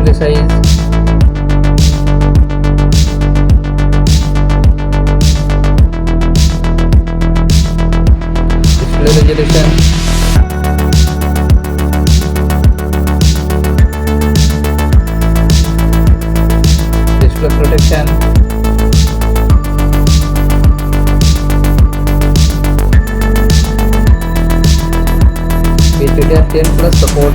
Display size, display resolution, display protection, WHATCHING 10 plus support,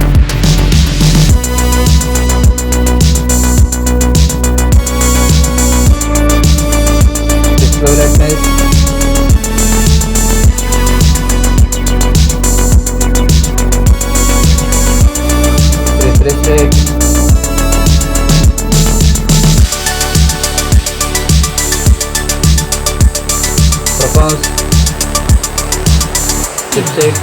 display brightness, refresh rate, performance, chipset,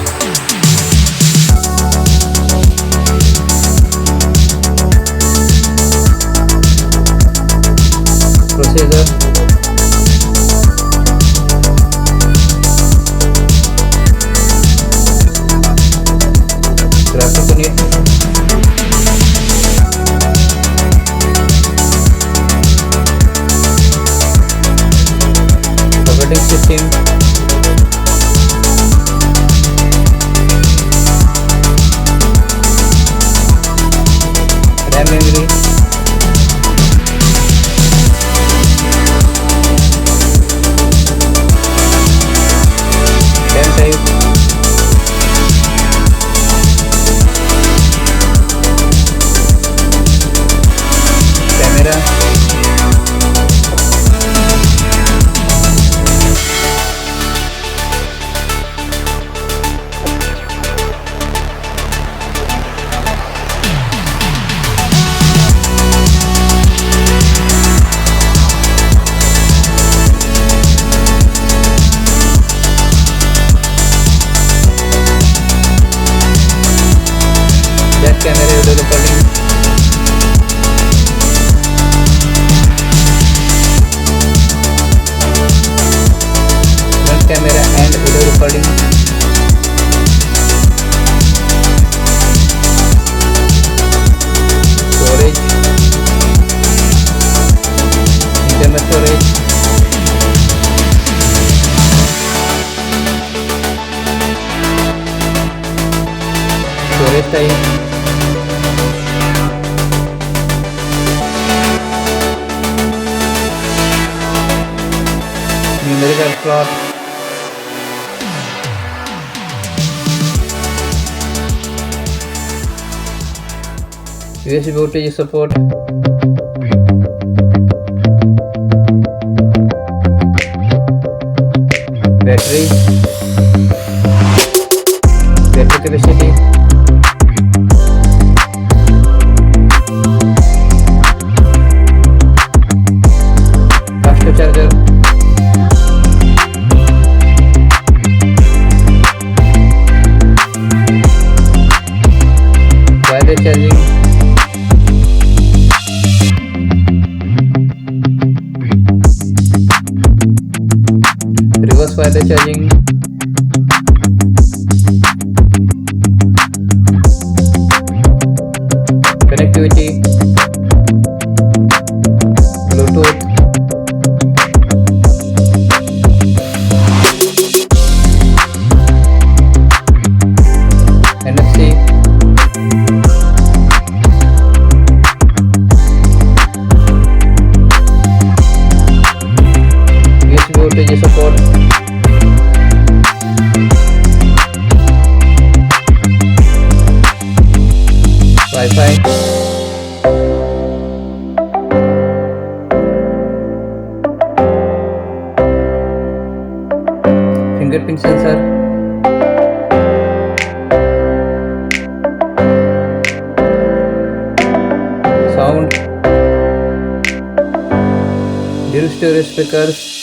processor, graphic unit, operating system, RAM memory, RAM type, camera, back camera video recording, front camera and video recording, storage, internal storage, storage type, numerical slot, USB voltage support, battery capacity, fast charger, wireless charging, reverse wireless charging, connectivity, Bluetooth, NFC, USB voltage support, Wi-Fi, fingerprint sensor, sound, dual stereo speakers,